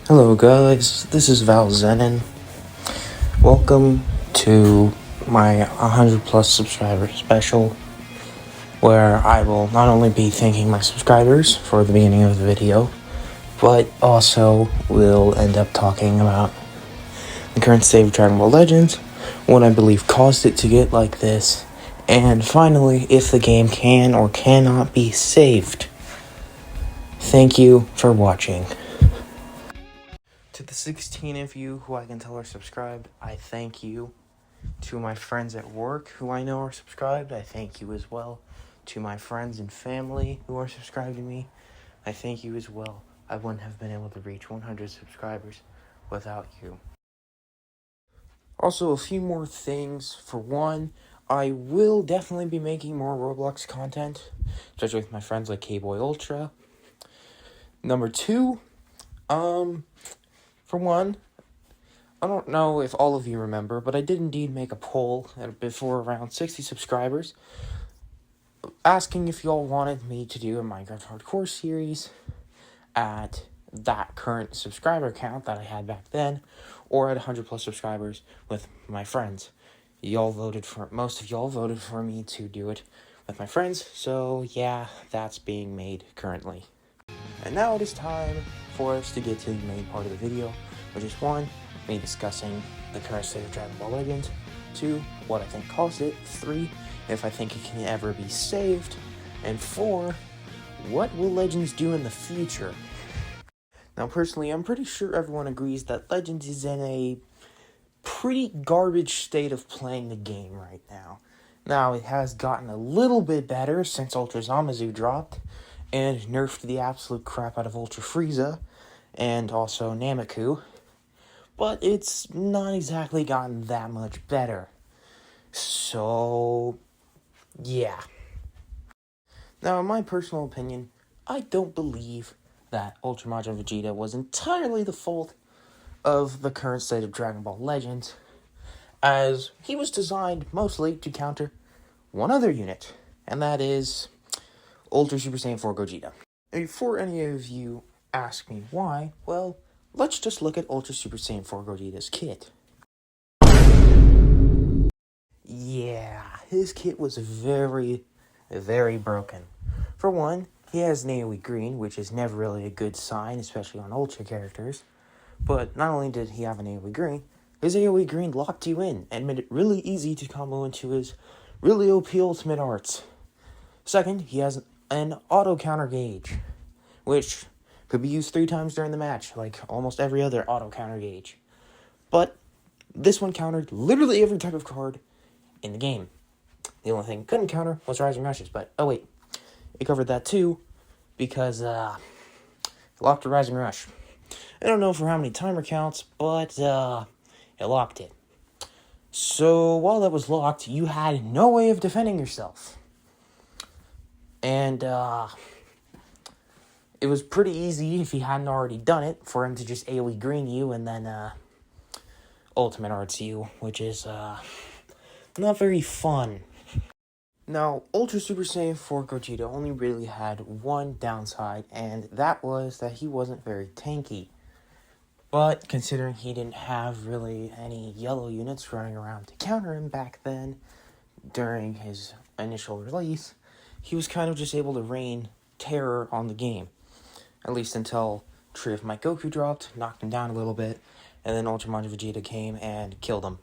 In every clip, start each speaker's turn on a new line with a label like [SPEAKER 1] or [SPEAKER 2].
[SPEAKER 1] Hello guys, this is Val Zenin. Welcome to my 100 plus subscriber special, where I will not only be thanking my subscribers for the beginning of the video, but also will end up talking about the current state of Dragon Ball Legends, what I believe caused it to get like this, and finally, if the game can or cannot be saved. Thank you for watching. To the 16 of you who I can tell are subscribed, I thank you. To my friends at work who I know are subscribed, I thank you as well. To my friends and family who are subscribed to me, I thank you as well. I wouldn't have been able to reach 100 subscribers without you. Also, a few more things. For one, I will definitely be making more Roblox content, especially with my friends like K-Boy Ultra. Number two, for one, I don't know if all of you remember, but I did indeed make a poll before around 60 subscribers asking if y'all wanted me to do a Minecraft Hardcore series at that current subscriber count that I had back then, or at 100 plus subscribers with my friends. Most of y'all voted for me to do it with my friends, so yeah, that's being made currently. And now it is time for us to get to the main part of the video, which is 1, me discussing the current state of Dragon Ball Legends, 2, what I think caused it, 3, if I think it can ever be saved, and 4, what will Legends do in the future? Now personally, I'm pretty sure everyone agrees that Legends is in a pretty garbage state of playing the game right now. Now, it has gotten a little bit better since Ultra Zamasu dropped, and nerfed the absolute crap out of Ultra Frieza, and also Nameku, but it's not exactly gotten that much better. So, yeah. Now, in my personal opinion, I don't believe that Ultra Majin Vegeta was entirely the fault of the current state of Dragon Ball Legends, as he was designed mostly to counter one other unit, and that is Ultra Super Saiyan 4 Gogeta. And before any of you ask me why, well, let's just look at Ultra Super Saiyan 4 Gogeta's kit. Yeah, his kit was very, very broken. For one, he has an AoE green, which is never really a good sign, especially on Ultra characters. But not only did he have an AoE green, his AoE green locked you in and made it really easy to combo into his really OP ultimate arts. Second, he has an auto counter gauge, which could be used 3 times during the match, like almost every other auto counter gauge. But this one countered literally every type of card in the game. The only thing it couldn't counter was Rising Rushes, but oh wait, it covered that too, because it locked a Rising Rush. I don't know for how many timer counts, but it locked it. So while that was locked, you had no way of defending yourself. And it was pretty easy, if he hadn't already done it, for him to just AoE green you and then ultimate arts you, which is not very fun. Now, Ultra Super Saiyan 4 Gogeta only really had one downside, and that was that he wasn't very tanky. But considering he didn't have really any yellow units running around to counter him back then, during his initial release, he was kind of just able to rain terror on the game. At least until Tree of Might Goku dropped, knocked him down a little bit, and then Ultra Majin Vegeta came and killed him.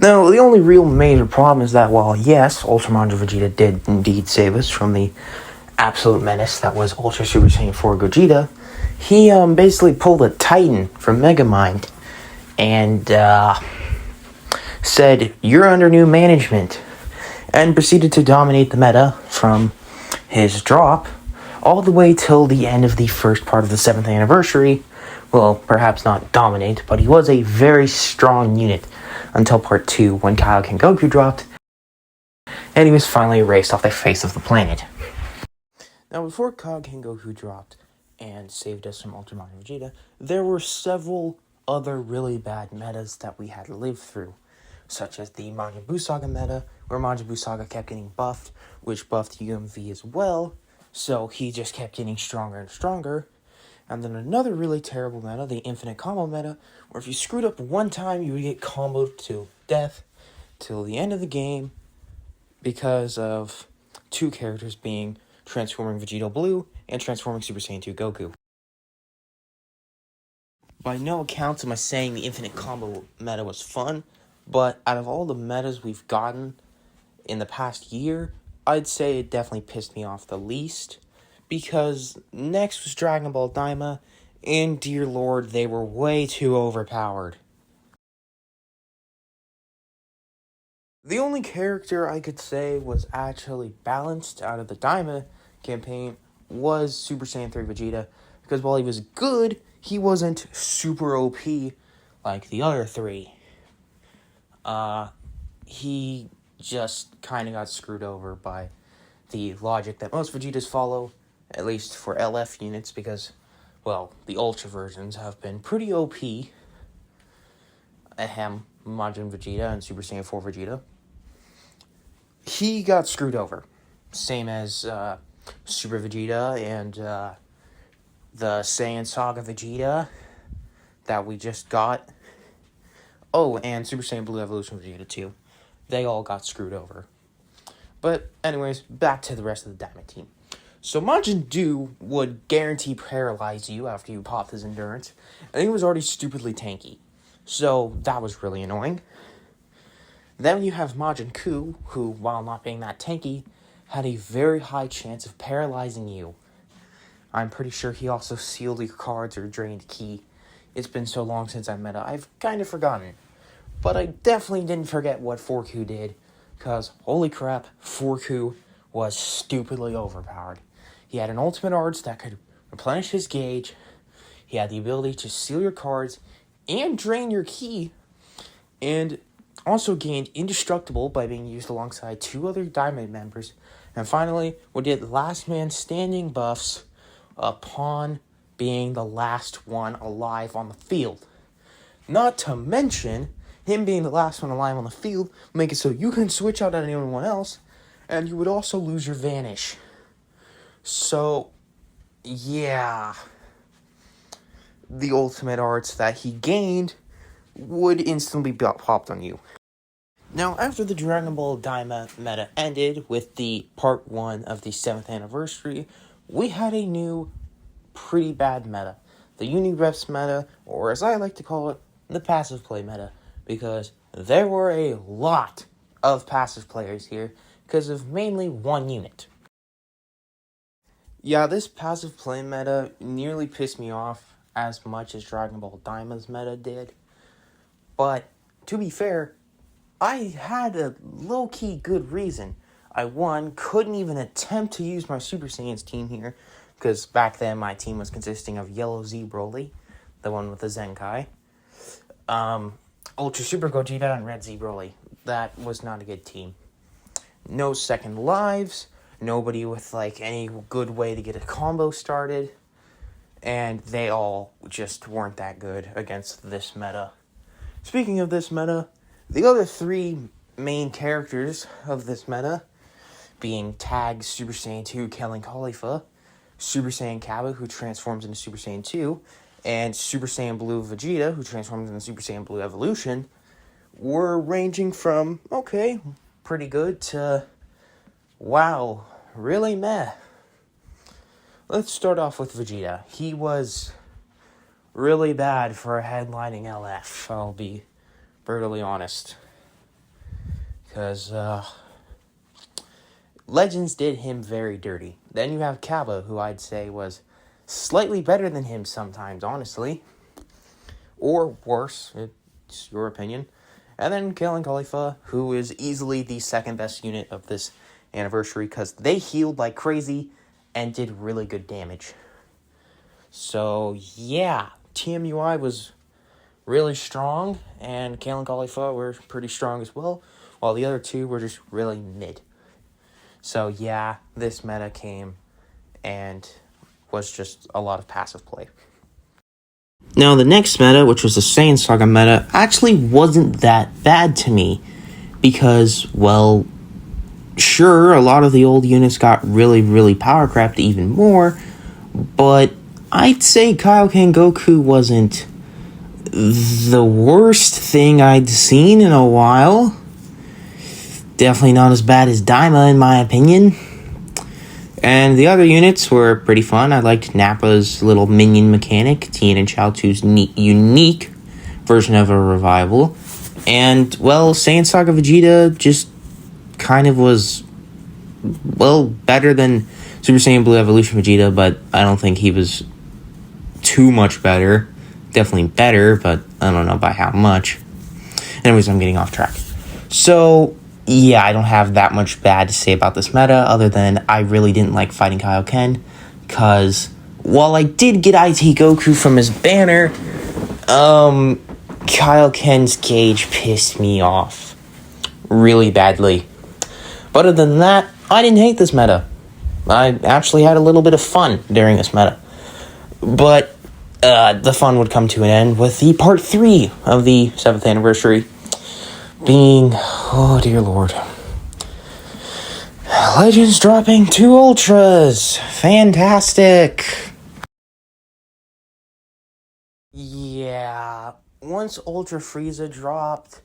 [SPEAKER 1] Now, the only real major problem is that while, yes, Ultra Majin Vegeta did indeed save us from the absolute menace that was Ultra Super Saiyan 4 Gogeta, he basically pulled a Titan from Megamind and said, "You're under new management," and proceeded to dominate the meta from his drop all the way till the end of the first part of the 7th anniversary. Well, perhaps not dominate, but he was a very strong unit until part 2 when Kaioken Goku dropped, and he was finally erased off the face of the planet. Now, before Kaioken Goku dropped and saved us from Ultra Majin Vegeta, there were several other really bad metas that we had lived through, such as the Majin Buu Saga meta, where Majin Buu Saga kept getting buffed, which buffed UMV as well, so he just kept getting stronger and stronger, And then another really terrible meta, the infinite combo meta, where if you screwed up one time, you would get comboed to death till the end of the game because of two characters being transforming Vegeta Blue and transforming Super Saiyan 2 Goku. By no accounts am I saying the infinite combo meta was fun, but out of all the metas we've gotten in the past year, I'd say it definitely pissed me off the least, because next was Dragon Ball Daima, and dear lord, they were way too overpowered. The only character I could say was actually balanced out of the Daima campaign was Super Saiyan 3 Vegeta, because while he was good, he wasn't super OP like the other three. He just kind of got screwed over by the logic that most Vegetas follow, at least for LF units, because, well, the Ultra versions have been pretty OP. Ahem, Majin Vegeta and Super Saiyan 4 Vegeta. He got screwed over. Same as Super Vegeta and the Saiyan Saga Vegeta that we just got. Oh, and Super Saiyan Blue Evolution Vegeta too. They all got screwed over. But anyways, back to the rest of the Diamond team. So Majin Buu would guarantee paralyze you after you popped his endurance, and he was already stupidly tanky. So that was really annoying. Then you have Majin Buu, who, while not being that tanky, had a very high chance of paralyzing you. I'm pretty sure he also sealed your cards or drained ki. It's been so long since I met him, I've kind of forgotten. But I definitely didn't forget what Forku did, because holy crap, Forku was stupidly overpowered. He had an ultimate arts that could replenish his gauge, he had the ability to seal your cards and drain your ki, and also gained indestructible by being used alongside two other Diamond members, and finally would get last man standing buffs upon being the last one alive on the field. Not to mention, him being the last one alive on the field would make it so you can switch out at anyone else, and you would also lose your vanish. So, yeah, the ultimate arts that he gained would instantly be popped on you. Now, after the Dragon Ball Daima meta ended with the part 1 of the 7th anniversary, we had a new, pretty bad meta. The Unireps meta, or as I like to call it, the passive play meta, because there were a lot of passive players here because of mainly one unit. Yeah, this passive play meta nearly pissed me off as much as Dragon Ball Daima's meta did, but to be fair, I had a low-key good reason. I, one, couldn't even attempt to use my Super Saiyans team here, because back then my team was consisting of Yellow Z Broly, the one with the Zenkai, Ultra Super Gogeta, and Red Z Broly. That was not a good team. No second lives, nobody with, any good way to get a combo started, and they all just weren't that good against this meta. Speaking of this meta, the other three main characters of this meta, being Tag Super Saiyan 2 Kellen Khalifa, Super Saiyan Cabba, who transforms into Super Saiyan 2, and Super Saiyan Blue Vegeta, who transforms into Super Saiyan Blue Evolution, were ranging from, okay, pretty good, to, wow, really meh. Let's start off with Vegeta. He was really bad for a headlining LF, I'll be brutally honest. Because, Legends did him very dirty. Then you have Cabba, who I'd say was slightly better than him sometimes, honestly. Or worse, it's your opinion. And then Kellen Khalifa, who is easily the second best unit of this anniversary, because they healed like crazy and did really good damage. So, yeah, TMUI was really strong, and Kalen Khalifa were pretty strong as well, while the other two were just really mid. So yeah, this meta came and was just a lot of passive play. Now the next meta, which was the Saiyan Saga meta, actually wasn't that bad to me, because, well, sure, a lot of the old units got really, really power crept even more, but I'd say Kaioken Goku wasn't the worst thing I'd seen in a while. Definitely not as bad as Daima, in my opinion. And the other units were pretty fun. I liked Nappa's little minion mechanic, Tien and Chaozu's unique version of a revival. And, well, Saiyan Saga Vegeta just kind of was, well, better than Super Saiyan Blue Evolution Vegeta, but I don't think he was too much better. Definitely better, but I don't know by how much. Anyways, I'm getting off track. So, yeah, I don't have that much bad to say about this meta, other than I really didn't like fighting Kaioken, because while I did get IT Goku from his banner, Kaioken's gauge pissed me off really badly. But other than that, I didn't hate this meta. I actually had a little bit of fun during this meta. But the fun would come to an end with the part 3 of the 7th anniversary being, oh dear lord, Legends dropping 2 Ultras. Fantastic. Yeah, once Ultra Frieza dropped,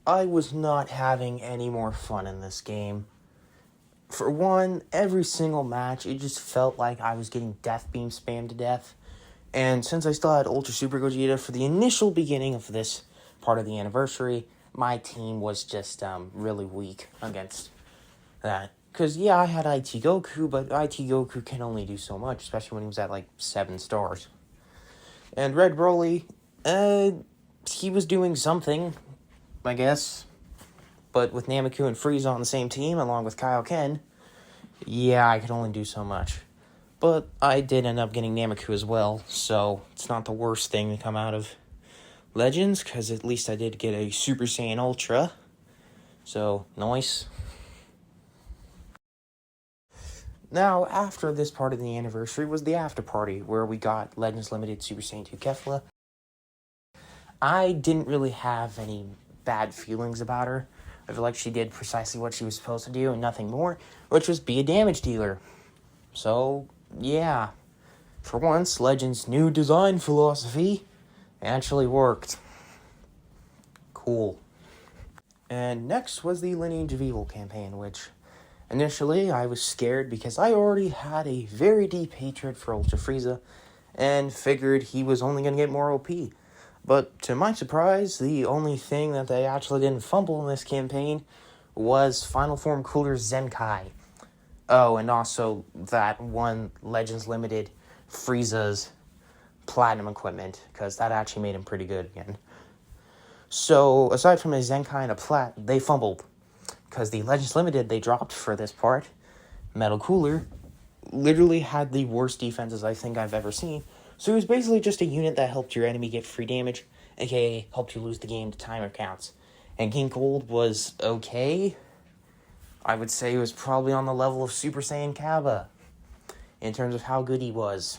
[SPEAKER 1] I was not having any more fun in this game. For one, every single match, it just felt like I was getting Death Beam spammed to death. And since I still had Ultra Super Gogeta for the initial beginning of this part of the anniversary, my team was just really weak against that. Because, yeah, I had IT Goku, but IT Goku can only do so much, especially when he was at, 7 stars. And Red Broly, he was doing something, I guess. But with Nameku and Frieza on the same team, along with Kaioken, yeah, I could only do so much. But I did end up getting Nameku as well, so it's not the worst thing to come out of Legends, because at least I did get a Super Saiyan Ultra. So, nice. Now, after this part of the anniversary was the after party, where we got Legends Limited Super Saiyan 2 Kefla. I didn't really have any bad feelings about her. I feel like she did precisely what she was supposed to do and nothing more, which was be a damage dealer. So, yeah. For once, Legends' new design philosophy actually worked. Cool. And next was the Lineage of Evil campaign, which initially I was scared because I already had a very deep hatred for Ultra Frieza and figured he was only going to get more OP. But to my surprise, the only thing that they actually didn't fumble in this campaign was Final Form Cooler Zenkai. Oh, and also that one Legends Limited Frieza's Platinum equipment, because that actually made him pretty good again. So, aside from a Zenkai and a Plat, they fumbled. Because the Legends Limited they dropped for this part, Metal Cooler, literally had the worst defenses I think I've ever seen. So it was basically just a unit that helped your enemy get free damage, aka helped you lose the game to timer counts. And King Cold was okay. I would say he was probably on the level of Super Saiyan Kaba in terms of how good he was.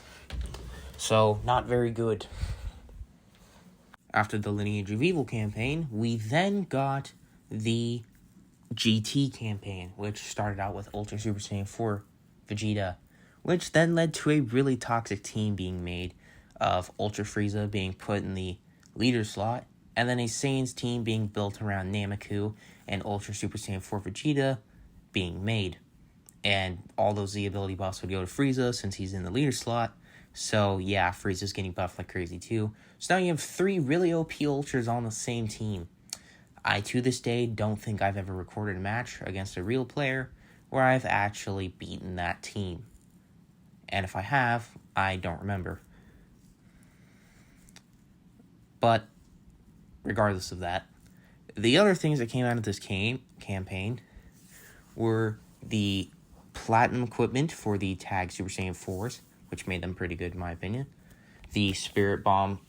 [SPEAKER 1] So, not very good. After the Lineage of Evil campaign, we then got the GT campaign, which started out with Ultra Super Saiyan 4 Vegeta, which then led to a really toxic team being made of Ultra Frieza being put in the leader slot, and then a Saiyan's team being built around Nameku and Ultra Super Saiyan 4 Vegeta being made. And all those Z ability buffs would go to Frieza since he's in the leader slot. So yeah, Frieza's getting buffed like crazy too. So now you have 3 really OP Ultras on the same team. I, to this day, don't think I've ever recorded a match against a real player where I've actually beaten that team. And if I have, I don't remember. But, regardless of that, the other things that came out of this campaign were the Platinum equipment for the Tag Super Saiyan 4s, which made them pretty good in my opinion. The Spirit Bomb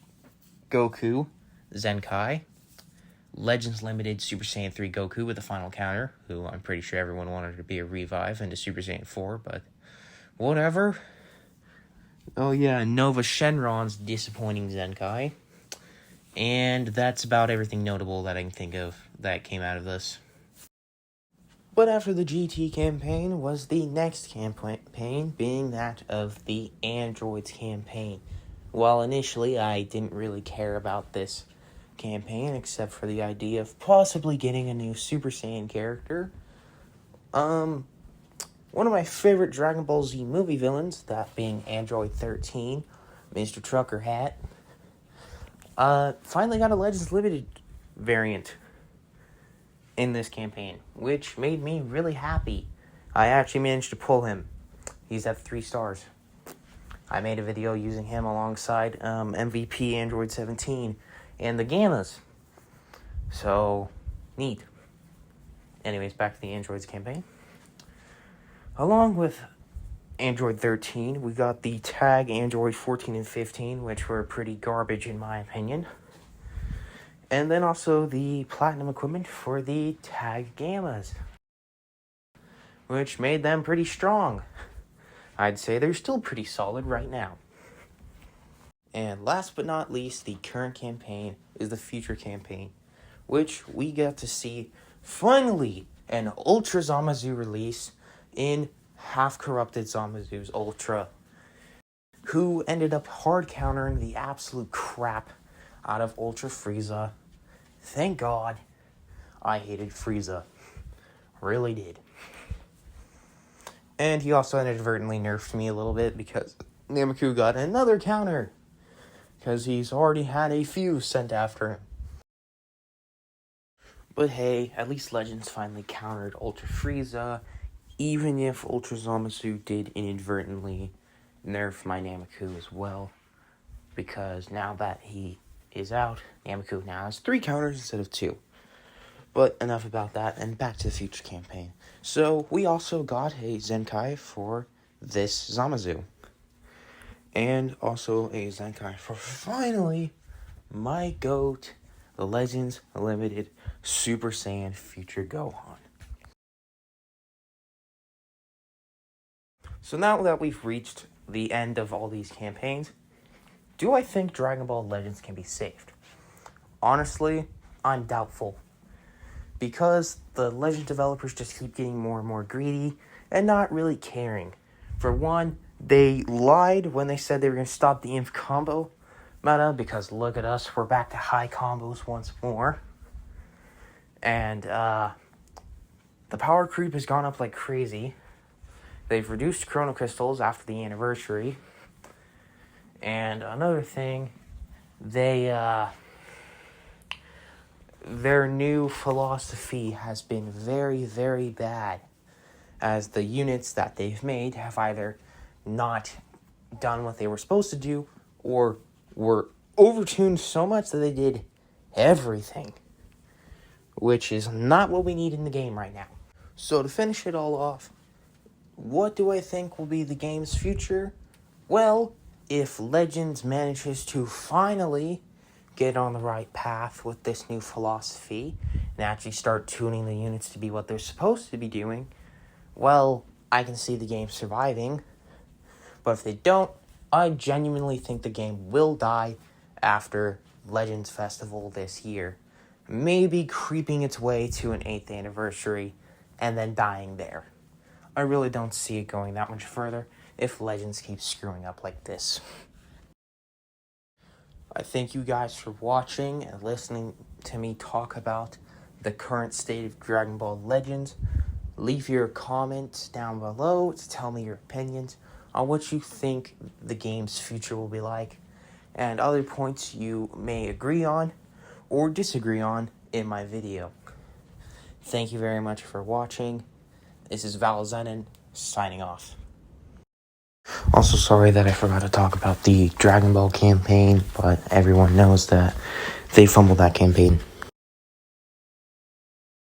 [SPEAKER 1] Goku Zenkai. Legends Limited Super Saiyan 3 Goku with the final counter, who I'm pretty sure everyone wanted to be a revive into Super Saiyan 4, but whatever. Oh yeah, Nova Shenron's disappointing Zenkai. And that's about everything notable that I can think of that came out of this. But after the GT campaign was the next campaign, being that of the Androids campaign. While initially I didn't really care about this campaign, except for the idea of possibly getting a new Super Saiyan character. One of my favorite Dragon Ball Z movie villains, that being Android 13, Mr. Trucker Hat, finally got a Legends Limited variant in this campaign, which made me really happy. I actually managed to pull him. He's at 3 stars. I made a video using him alongside MVP Android 17 and the Gammas. So, neat. Anyways, back to the Androids campaign. Along with Android 13, we got the Tag Android 14 and 15, which were pretty garbage in my opinion. And then also the Platinum equipment for the Tag Gammas, which made them pretty strong. I'd say they're still pretty solid right now. And last but not least, the current campaign is the future campaign, which we got to see finally an Ultra Zamasu release in Half Corrupted Zamazu's Ultra, who ended up hard countering the absolute crap out of Ultra Frieza. Thank God. I hated Frieza. Really did. And he also inadvertently nerfed me a little bit because Nameku got another counter, because he's already had a few sent after him. But hey, at least Legends finally countered Ultra Frieza, even if Ultra Zamasu did inadvertently nerf my Nameku as well, because now that he is out, Nameku now has 3 counters instead of 2. But enough about that, and back to the future campaign. So, we also got a Zenkai for this Zamasu. And also a Zenkai for, finally, my GOAT, the Legends Limited Super Saiyan Future Gohan. So now that we've reached the end of all these campaigns, do I think Dragon Ball Legends can be saved? Honestly, I'm doubtful. Because the Legend developers just keep getting more and more greedy and not really caring. For one, they lied when they said they were going to stop the inf combo meta, because look at us, we're back to high combos once more. And the power creep has gone up like crazy. They've reduced Chrono Crystals after the anniversary. And another thing, their new philosophy has been very, very bad, as the units that they've made have either not done what they were supposed to do, or were overtuned so much that they did everything, which is not what we need in the game right now. So to finish it all off, what do I think will be the game's future? Well, if Legends manages to finally get on the right path with this new philosophy and actually start tuning the units to be what they're supposed to be doing, well, I can see the game surviving. But if they don't, I genuinely think the game will die after Legends Festival this year, maybe creeping its way to an 8th anniversary and then dying there. I really don't see it going that much further if Legends keeps screwing up like this. I thank you guys for watching and listening to me talk about the current state of Dragon Ball Legends. Leave your comments down below to tell me your opinions on what you think the game's future will be like, and other points you may agree on or disagree on in my video. Thank you very much for watching. This is Val Zenon, signing off. Also, sorry that I forgot to talk about the Dragon Ball campaign, but everyone knows that they fumbled that campaign.